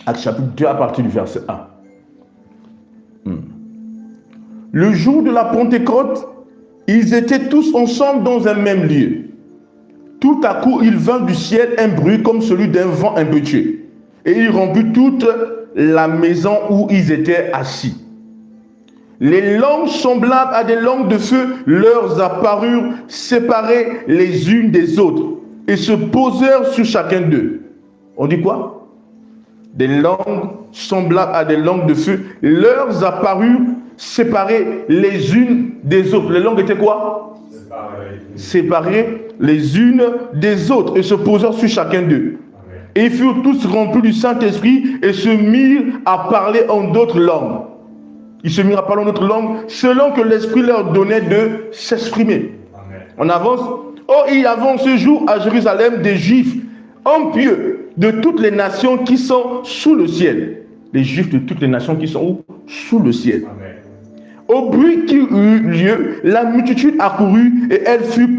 Actes chapitre 2 à partir du verset 1. Le jour de la Pentecôte, ils étaient tous ensemble dans un même lieu. Tout à coup, il vint du ciel un bruit comme celui d'un vent impétueux. Et il remplit toute la maison où ils étaient assis. Les langues semblables à des langues de feu leur apparurent séparées les unes des autres et se posèrent sur chacun d'eux. On dit quoi? Des langues semblables à des langues de feu leur apparurent séparées les unes des autres. Les langues étaient quoi? Séparées les unes des autres et se posèrent sur chacun d'eux. Et ils furent tous remplis du Saint-Esprit et se mirent à parler en d'autres langues. Ils se mirent à parler en d'autres langues selon que l'Esprit leur donnait de s'exprimer. On avance. Oh, il y avait en ce jour à Jérusalem des Juifs impieux de toutes les nations qui sont sous le ciel. Les Juifs de toutes les nations qui sont où? Sous le ciel. Amen. Au bruit qui eut lieu, la multitude accourut et elle fut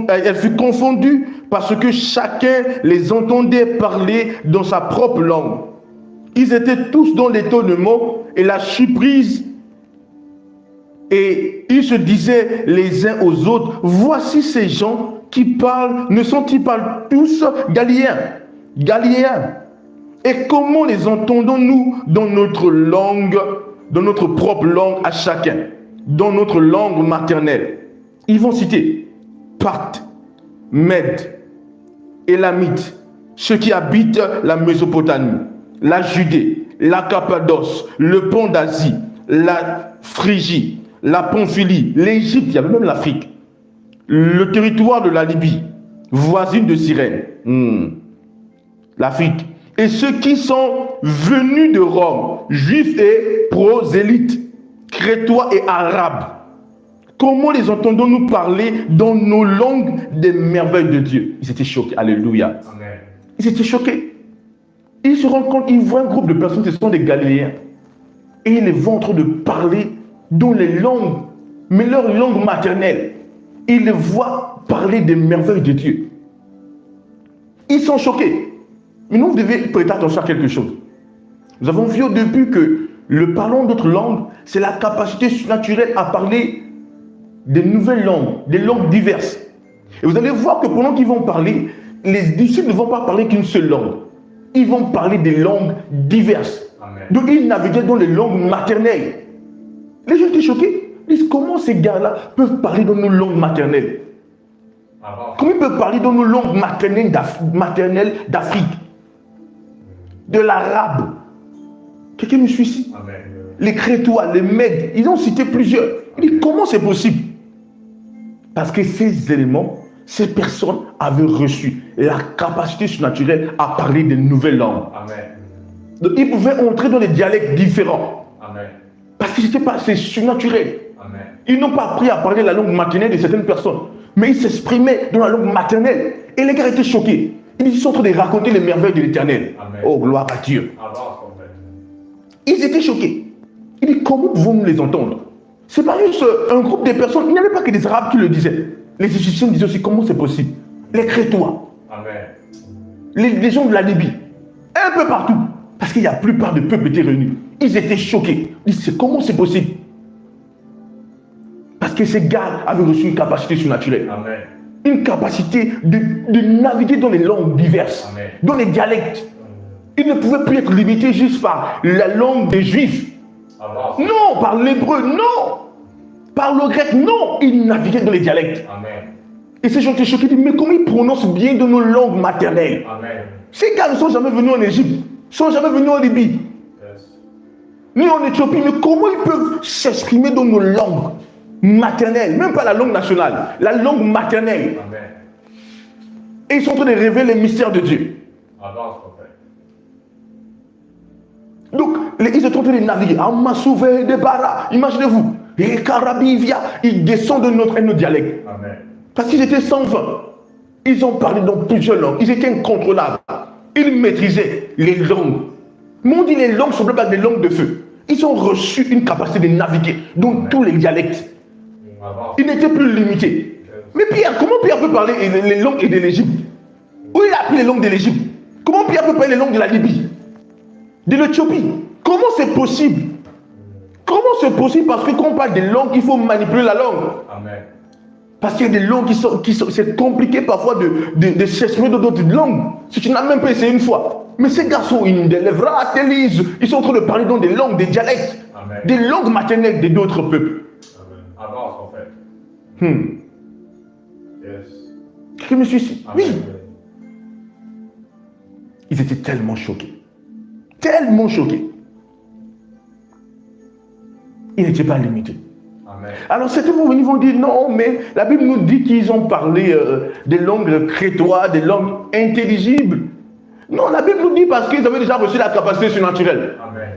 elle fut confondue parce que chacun les entendait parler dans sa propre langue. Ils étaient tous dans l'étonnement et la surprise. Et ils se disaient les uns aux autres, voici ces gens qui parlent, ne sont-ils pas tous Galiléens? Et comment les entendons-nous dans notre langue, dans notre propre langue à chacun, dans notre langue maternelle? Ils vont citer Parthes, Mèdes, Élamites, ceux qui habitent la Mésopotamie, la Judée, la Cappadoce, le pont d'Asie, la Phrygie, la Pamphylie, l'Égypte, il y avait même l'Afrique, le territoire de la Libye, voisine de Cyrène, l'Afrique, et ceux qui sont venus de Rome, juifs et prosélytes, crétois et arabes. Comment les entendons-nous parler dans nos langues des merveilles de Dieu? Ils étaient choqués, alléluia. Amen. Ils étaient choqués. Ils se rendent compte, ils voient un groupe de personnes, ce sont des Galiléens, et ils les voient en train de parler dans les langues, mais leur langue maternelle. Ils les voient parler des merveilles de Dieu. Ils sont choqués. Mais nous, vous devez prêter attention à quelque chose. Nous avons vu au début que le parlant d'autres langues, c'est la capacité surnaturelle à parler des nouvelles langues, des langues diverses. Et vous allez voir que pendant qu'ils vont parler, les disciples ne vont pas parler qu'une seule langue. Ils vont parler des langues diverses. Amen. Donc ils naviguaient dans les langues maternelles. Les gens étaient choqués. Ils disent, comment ces gars-là peuvent parler dans nos langues maternelles? Comment ils peuvent parler dans nos langues maternelles d'Afrique, de l'arabe? Quelqu'un nous suit ici? Amen. Les Crétois, les Mèdes, ils ont cité plusieurs. Ils disent, comment c'est possible? Parce que ces éléments, ces personnes avaient reçu la capacité surnaturelle à parler de nouvelles langues. Amen. Donc ils pouvaient entrer dans des dialectes différents. Amen. Parce que c'était pas, c'est surnaturel. Amen. Ils n'ont pas appris à parler la langue maternelle de certaines personnes, mais ils s'exprimaient dans la langue maternelle. Et les gars étaient choqués. Ils sont en train de raconter les merveilles de l'Éternel. Oh, gloire à Dieu. Amen. Ils étaient choqués. Ils disent, comment pouvons-nous les entendre? C'est pas juste un groupe de personnes. Il n'y avait pas que des Arabes qui le disaient. Les Égyptiens disaient aussi, comment c'est possible? Les Crétois. Amen. Les gens de la Libye. Un peu partout. Parce qu'il y a la plupart des peuples étaient réunis. Ils étaient choqués. Ils disaient, comment c'est possible? Parce que ces gars avaient reçu une capacité surnaturelle. Amen. Une capacité de naviguer dans les langues diverses. Amen. Dans les dialectes. Ils ne pouvaient plus être limités juste par la langue des Juifs. Amen. Non, par l'hébreu, non. Par le grec, non. Ils naviguaient dans les dialectes. Amen. Et ces gens étaient choqués, ils disent, mais comment ils prononcent bien dans nos langues maternelles? Amen. Ces gars ne sont jamais venus en Égypte, ne sont jamais venus en Libye, ni en Éthiopie, mais comment ils peuvent s'exprimer dans nos langues maternelles, même pas la langue nationale, la langue maternelle? Amen. Et ils sont en train de révéler les mystères de Dieu. Amen. Donc, ils sont en train de naviguer. Imaginez-vous, et Karabivia, ils descendent de notre dialecte. Amen. Parce qu'ils étaient 120. Ils ont parlé dans plusieurs langues. Ils étaient incontrôlables. Ils maîtrisaient les langues. Mais on dit les langues semblables à des langues de feu. Ils ont reçu une capacité de naviguer dans Amen. Tous les dialectes. Ils n'étaient plus limités. Mais Pierre, comment Pierre peut parler les langues de l'Égypte? Où il a appris les langues de l'Égypte? Comment Pierre peut parler les langues de la Libye, de l'Éthiopie? Comment c'est possible? Comment c'est possible? Parce que quand on parle des langues, il faut manipuler la langue. Amen. Parce qu'il y a des langues c'est compliqué parfois de s'exprimer dans d'autres langues. Si tu n'as même pas essayé une fois. Mais ces garçons, ils sont en train de parler dans des langues, des dialectes, Amen. Des langues maternelles d'autres peuples. Amen. Avance en fait. Yes. Je me suis dit, oui. Ils étaient tellement choqués. Tellement choqués. Ils n'étaient pas limités. Amen. Alors certains vont venir, vont dire non, mais la Bible nous dit qu'ils ont parlé des langues crétoises, des langues intelligibles. Non, la Bible nous dit parce qu'ils avaient déjà reçu la capacité surnaturelle. Amen.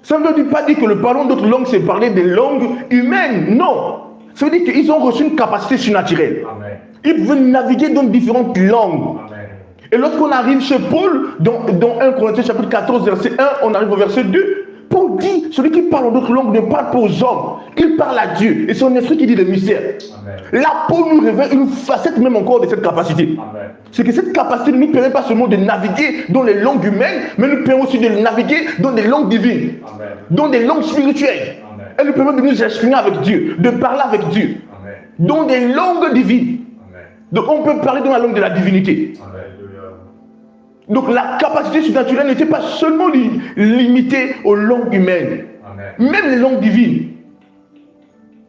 Ça ne veut pas dire que le parlant d'autres langues, c'est parler des langues humaines. Non. Ça veut dire qu'ils ont reçu une capacité surnaturelle. Amen. Ils pouvaient naviguer dans différentes langues. Amen. Et lorsqu'on arrive chez Paul, dans 1 Corinthiens chapitre 14, verset 1, on arrive au verset 2, Paul dit, celui qui parle en d'autres langues ne parle pas aux hommes, il parle à Dieu. Et c'est son esprit qui dit le mystère. Là, Paul nous révèle une facette même encore de cette capacité. C'est que cette capacité ne nous permet pas seulement de naviguer dans les langues humaines, mais nous permet aussi de naviguer dans des langues divines, Amen. Dans des langues spirituelles. Amen. Elle nous permet de nous exprimer avec Dieu, de parler avec Dieu, Amen. Dans des langues divines. Amen. Donc on peut parler dans la langue de la divinité. Amen. Donc la capacité surnaturelle n'était pas seulement limitée aux langues humaines, Amen. Même les langues divines.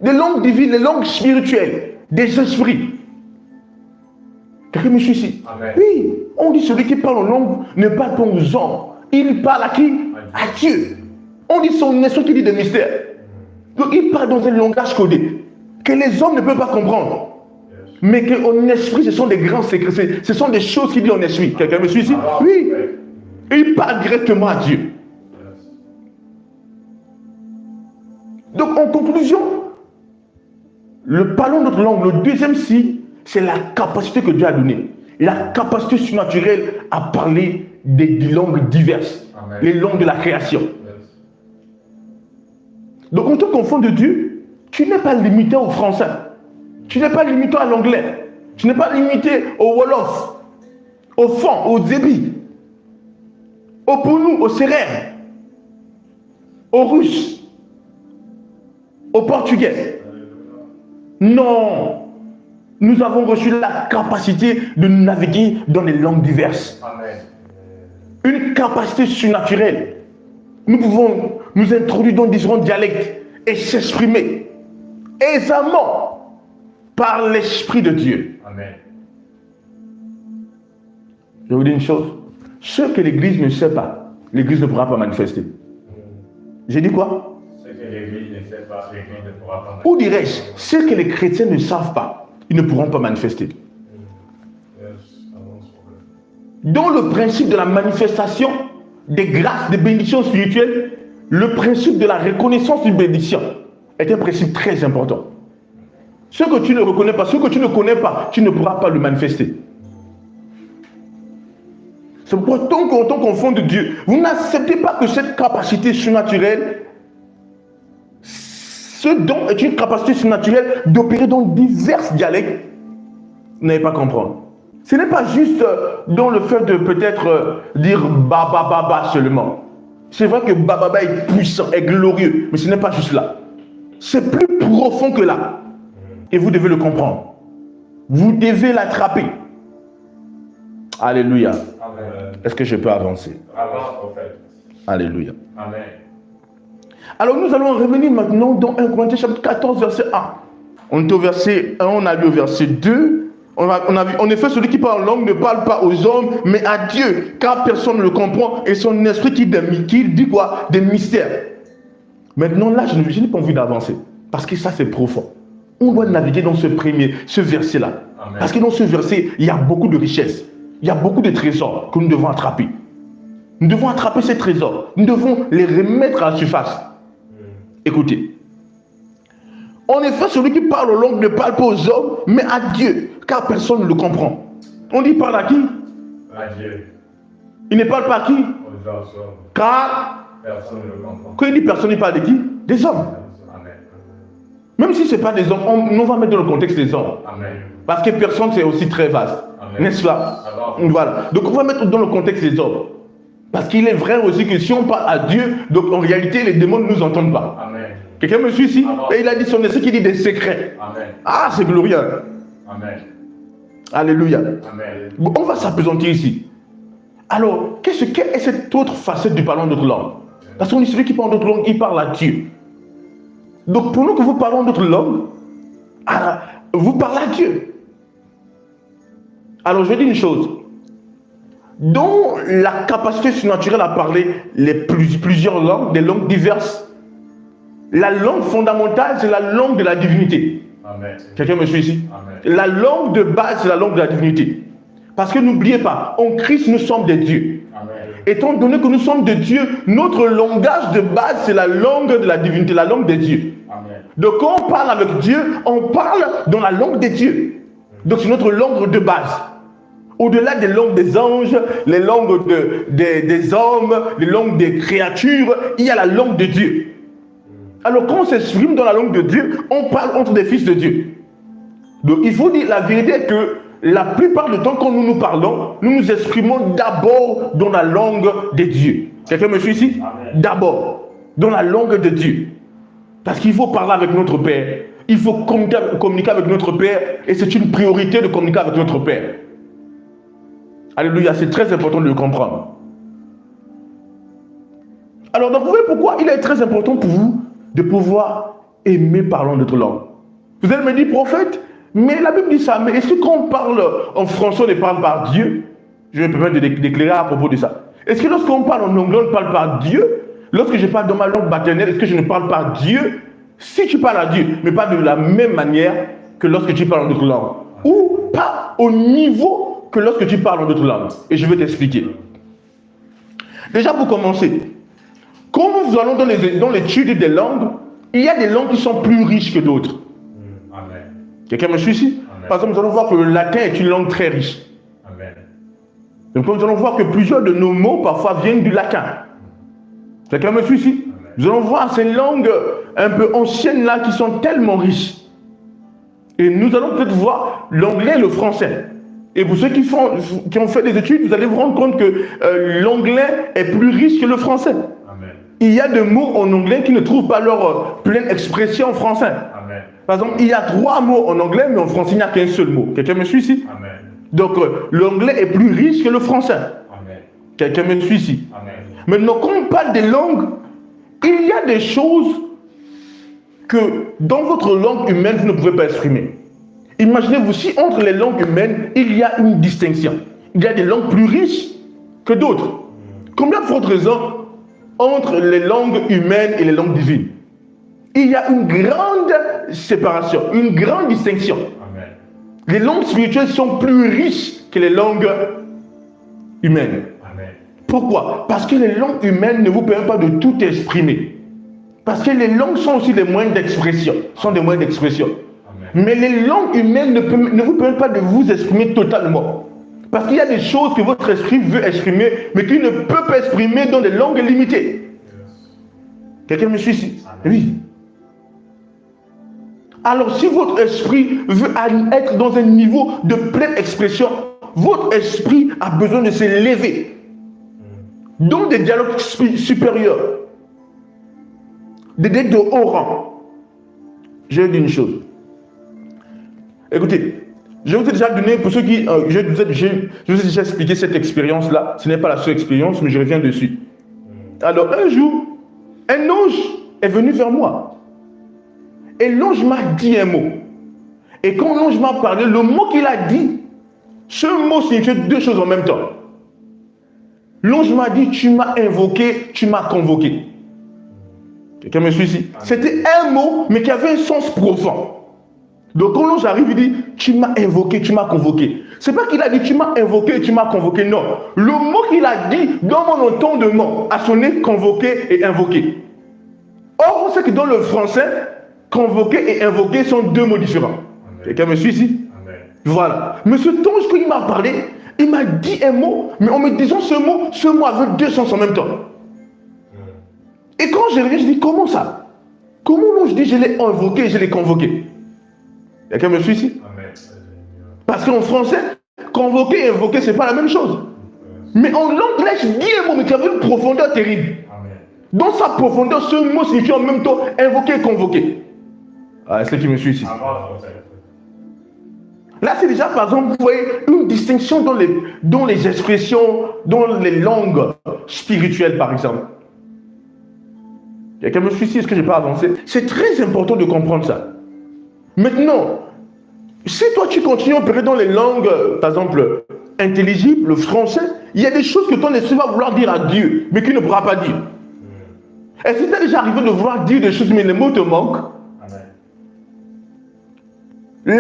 Les langues divines, les langues spirituelles, des esprits. Quelqu'un me suit ici? Amen. Oui, on dit celui qui parle en langue ne parle pas aux hommes. Il parle à qui? À Dieu. On dit son esprit qui dit des mystères. Donc il parle dans un langage codé que les hommes ne peuvent pas comprendre. Mais qu'en esprit, ce sont des grands secrets. Ce sont des choses qu'il dit en esprit. Quelqu'un me suit ici? Oui. Et il parle directement à Dieu. Donc, en conclusion, le parlant notre langue, le deuxième signe, c'est la capacité que Dieu a donnée. La capacité surnaturelle à parler des langues diverses. Amen. Les langues de la création. Donc, en tant qu'enfant de Dieu, tu n'es pas limité au français. Tu n'es pas limité à l'anglais. Tu n'es pas limité au Wolof, au Fon, au Zébi, au Pounou, au Sérère, au Russe, au Portugais. Non. Nous avons reçu la capacité de naviguer dans les langues diverses. Amen. Une capacité surnaturelle. Nous pouvons nous introduire dans différents dialectes et s'exprimer aisément par l'Esprit de Dieu. Amen. Je vous dis une chose. Ce que l'Église ne sait pas, l'Église ne pourra pas manifester. J'ai dit quoi? Ce que l'Église ne sait pas, l'Église ne pourra pas manifester. Ou dirais-je, ce que les chrétiens ne savent pas, ils ne pourront pas manifester. Dans le principe de la manifestation des grâces, des bénédictions spirituelles, le principe de la reconnaissance d'une bénédiction est un principe très important. Ce que tu ne reconnais pas, ce que tu ne connais pas, tu ne pourras pas le manifester. C'est pourquoi, en tant qu'enfant de Dieu, vous n'acceptez pas que cette capacité surnaturelle, ce don est une capacité surnaturelle d'opérer dans divers dialectes. Vous n'allez pas comprendre. Ce n'est pas juste dans le fait de peut-être dire baba baba seulement. C'est vrai que baba baba est puissant, est glorieux, mais ce n'est pas juste là. C'est plus profond que là. Et vous devez le comprendre. Vous devez l'attraper. Alléluia. Amen. Est-ce que je peux avancer? Avance, prophète. Alléluia. Amen. Alors nous allons revenir maintenant dans 1 Corinthiens chapitre 14, verset 1. On est au verset 1, on a lu au verset 2. On a vu, en effet, celui qui parle en langue ne parle pas aux hommes, mais à Dieu, car personne ne le comprend, et son esprit qui dit quoi? Des mystères. Maintenant là, je n'ai pas envie d'avancer, parce que ça c'est profond. On doit naviguer dans ce verset-là. Amen. Parce que dans ce verset, il y a beaucoup de richesses. Il y a beaucoup de trésors que nous devons attraper. Nous devons attraper ces trésors. Nous devons les remettre à la surface. Écoutez. En effet, celui qui parle aux langues ne parle pas aux hommes, mais à Dieu, car personne ne le comprend. On dit parle à qui? À Dieu. Il ne parle pas à qui? Aux hommes. Car personne ne le comprend. Quand il dit personne, il parle de qui? Des hommes. Amen. Même si ce n'est pas des hommes, on va mettre dans le contexte des hommes. Amen. Parce que personne, c'est aussi très vaste. Amen. N'est-ce pas? Amen. Voilà. Donc on va mettre dans le contexte des hommes. Parce qu'il est vrai aussi que si on parle à Dieu, donc en réalité, les démons ne nous entendent pas. Amen. Quelqu'un me suit ici? Amen. Et il a dit son esprit qui dit des secrets. Amen. Ah, c'est glorieux. Amen. Alléluia. Amen. Bon, on va s'apesantir ici. Alors, qu'est-ce qu'est cette autre facette du parlant d'autres langues? Parce qu'on dit celui qui parle d'autres langues, il parle à Dieu. Donc pour nous que vous parlons d'autres langues, vous parlez à Dieu. Alors je dis une chose. Dans la capacité surnaturelle à parler plusieurs langues, des langues diverses, la langue fondamentale, c'est la langue de la divinité. Amen. Quelqu'un me suit ici? Amen. La langue de base, c'est la langue de la divinité. Parce que n'oubliez pas, en Christ, nous sommes des dieux. Amen. Étant donné que nous sommes des dieux, notre langage de base, c'est la langue de la divinité, la langue des dieux. Amen. Donc quand on parle avec Dieu, on parle dans la langue des dieux. Donc c'est notre langue de base. Au-delà des langues des anges, les langues des hommes, les langues des créatures, il y a la langue de Dieu. Alors quand on s'exprime dans la langue de Dieu, on parle entre des fils de Dieu. Donc il faut dire la vérité est que la plupart du temps quand nous parlons, nous nous exprimons d'abord dans la langue de Dieu. Quelqu'un me suit ici? D'abord, dans la langue de Dieu. Parce qu'il faut parler avec notre Père. Il faut communiquer avec notre Père. Et c'est une priorité de communiquer avec notre Père. Alléluia, c'est très important de le comprendre. Alors, donc, vous voyez pourquoi il est très important pour vous de pouvoir aimer parlant notre langue. Vous allez me dire, prophète, mais la Bible dit ça. Mais est-ce que quand on parle en français, on ne parle pas Dieu? Je vais me permettre de déclarer à propos de ça. Est-ce que lorsqu'on parle en anglais, on ne parle pas Dieu? Lorsque je parle dans ma langue maternelle, est-ce que je ne parle pas Dieu? Si tu parles à Dieu, mais pas de la même manière que lorsque tu parles en d'autres langues. Ou pas au niveau que lorsque tu parles en d'autres langues. Et je vais t'expliquer. Déjà pour commencer, quand nous allons dans l'étude des langues, il y a des langues qui sont plus riches que d'autres. Amen. Quelqu'un me suit ici? Amen. Par exemple, nous allons voir que le latin est une langue très riche. Amen. Donc nous allons voir que plusieurs de nos mots parfois viennent du latin. Quelqu'un me suit ici? Nous allons voir ces langues un peu anciennes là qui sont tellement riches. Et nous allons peut-être voir l'anglais et le français. Et pour ceux qui ont fait des études, vous allez vous rendre compte que l'anglais est plus riche que le français. Amen. Il y a des mots en anglais qui ne trouvent pas leur pleine expression en français. Amen. Par exemple, il y a 3 mots en anglais, mais en français, il n'y a qu'un seul mot. Quelqu'un me suit ici? Amen. Donc, l'anglais est plus riche que le français. Amen. Quelqu'un me suit ici? Amen. Maintenant, quand on parle des langues, il y a des choses que dans votre langue humaine, vous ne pouvez pas exprimer. Imaginez-vous, si entre les langues humaines, il y a une distinction. Il y a des langues plus riches que d'autres. Combien de fortes raisons entre les langues humaines et les langues divines? Il y a une grande séparation, une grande distinction. Amen. Les langues spirituelles sont plus riches que les langues humaines. Amen. Pourquoi? Parce que les langues humaines ne vous permettent pas de tout exprimer. Parce que les langues sont aussi des moyens d'expression. Sont des moyens d'expression. Mais les langues humaines ne vous permettent pas de vous exprimer totalement. Parce qu'il y a des choses que votre esprit veut exprimer, mais qu'il ne peut pas exprimer dans des langues limitées. Quelqu'un me suit ici? Oui. Alors si votre esprit veut être dans un niveau de pleine expression, votre esprit a besoin de s'élever dans des dialogues supérieurs, de haut rang. Je vais dire une chose. Écoutez, je vous ai déjà donné, pour ceux qui... je vous ai déjà expliqué cette expérience-là. Ce n'est pas la seule expérience, mais je reviens dessus. Alors, un jour, un ange est venu vers moi. Et l'ange m'a dit un mot. Et quand l'ange m'a parlé, le mot qu'il a dit, ce mot signifiait 2 choses en même temps. L'ange m'a dit, tu m'as invoqué, tu m'as convoqué. Quelqu'un me suit ici? C'était un mot, mais qui avait un sens profond. Donc quand l'ange arrive, il dit, tu m'as invoqué, tu m'as convoqué. C'est pas qu'il a dit, tu m'as invoqué, tu m'as convoqué. Non. Le mot qu'il a dit dans mon entendement a sonné convoqué et invoqué. Or, on sait que dans le français, convoqué et invoqué sont 2 mots différents. Quelqu'un me suit ici? Amen. Voilà. Mais ce ange, quand il m'a parlé, il m'a dit un mot, mais en me disant ce mot avait 2 sens en même temps. Et quand j'ai réveillé, je dis, comment ça? Comment je dis je l'ai invoqué, je l'ai convoqué? Quelqu'un me suit ici? Amen. Parce qu'en français, convoquer et invoquer, c'est pas la même chose. Mais en anglais, je dis un mot, mais qui avait une profondeur terrible. Amen. Dans sa profondeur, ce mot signifie en même temps invoquer et convoquer. Ah, c'est qui me suit ici? Là, c'est déjà, par exemple, vous voyez, une distinction dans les expressions, dans les langues spirituelles, par exemple. Quelqu'un me suit ici? Est-ce que je n'ai pas avancé? C'est très important de comprendre ça. Maintenant, si toi, tu continues à opérer dans les langues, par exemple, intelligibles, le français, il y a des choses que ton esprit va vouloir dire à Dieu, mais qu'il ne pourra pas dire. Est-ce que tu as déjà arrivé de vouloir dire des choses, mais les mots te manquent? Amen.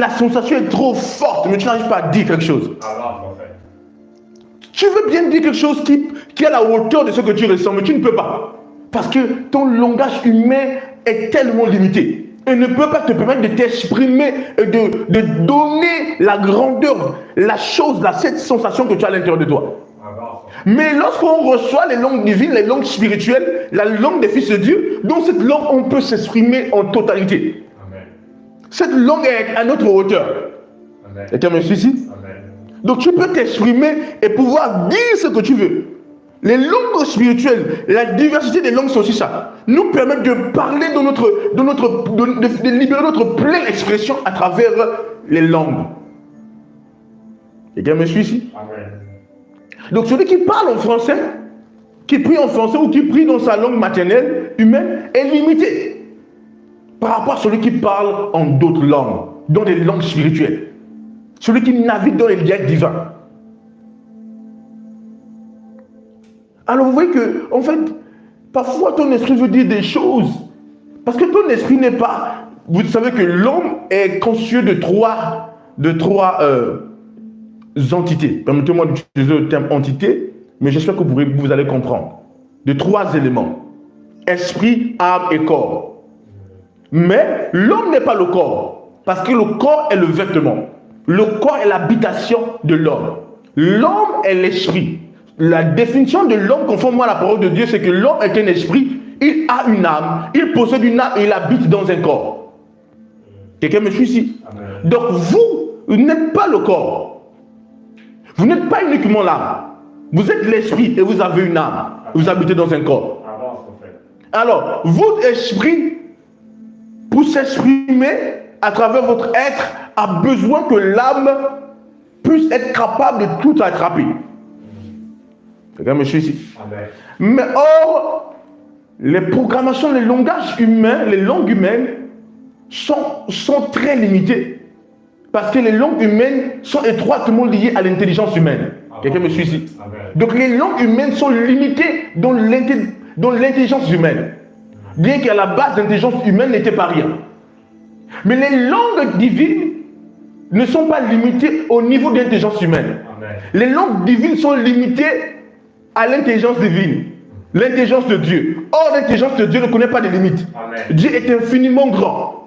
La sensation est trop forte, mais tu n'arrives pas à dire quelque chose. Tu veux bien dire quelque chose qui est à la hauteur de ce que tu ressens, mais tu ne peux pas. Parce que ton langage humain est tellement limité. Et ne peut pas te permettre de t'exprimer et de donner la grandeur, la chose, cette sensation que tu as à l'intérieur de toi. Mais lorsqu'on reçoit les langues divines, les langues spirituelles, la langue des fils de Dieu, dans cette langue, on peut s'exprimer en totalité. Amen. Cette langue est à notre hauteur. Quelqu'un me suit ici? Donc tu peux t'exprimer et pouvoir dire ce que tu veux. Les langues spirituelles, la diversité des langues, c'est aussi ça. Nous permettent de parler de libérer notre pleine expression à travers les langues. Quelqu'un me suit ici? Amen. Donc celui qui parle en français, qui prie en français ou qui prie dans sa langue maternelle, humaine, est limité par rapport à celui qui parle en d'autres langues, dans des langues spirituelles. Celui qui navigue dans les dialectes divins. Alors vous voyez que, en fait, parfois ton esprit veut dire des choses. Parce que ton esprit n'est pas... Vous savez que l'homme est constitué de trois entités. Permettez-moi d'utiliser le terme entité, mais j'espère que vous allez comprendre. De trois éléments. Esprit, âme et corps. Mais l'homme n'est pas le corps. Parce que le corps est le vêtement. Le corps est l'habitation de l'homme. L'homme est l'esprit. La définition de l'homme, conformément à la parole de Dieu, c'est que l'homme est un esprit, il a une âme, il possède une âme et il habite dans un corps. Quelqu'un me suit ici? Amen. Donc vous n'êtes pas le corps. Vous n'êtes pas uniquement l'âme. Vous êtes l'esprit et vous avez une âme. Vous habitez dans un corps. Alors, votre esprit, pour s'exprimer à travers votre être, a besoin que l'âme puisse être capable de tout attraper. Quelqu'un me suit ici? Amen. Mais or, les programmations, les langages humains, les langues humaines sont très limitées. Parce que les langues humaines sont étroitement liées à l'intelligence humaine. Quelqu'un me suit ici? Amen. Donc les langues humaines sont limitées dans l'intelligence humaine. Bien qu'à la base, l'intelligence humaine n'était pas rien. Mais les langues divines ne sont pas limitées au niveau de l'intelligence humaine. Amen. Les langues divines sont limitées à l'intelligence divine, l'intelligence de Dieu. Or, l'intelligence de Dieu ne connaît pas de limites. Amen. Dieu est infiniment grand.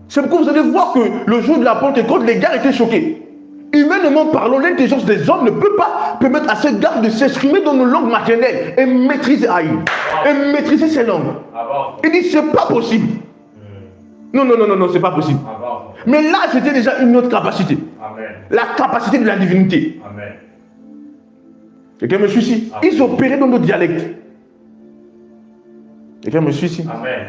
C'est pourquoi vous allez voir que le jour de la Pentecôte, les gars étaient choqués. Humainement parlant, l'intelligence des hommes ne peut pas permettre à ces gars de s'exprimer dans nos langues maternelles et maîtriser et maîtriser ces langues. Il dit, c'est pas possible. Non, c'est pas possible. Mais là, c'était déjà une autre capacité. Amen. La capacité de la divinité. Amen. Quelqu'un me suit ici? Ils opéraient dans nos dialectes. Quelqu'un me suit ici? Amen.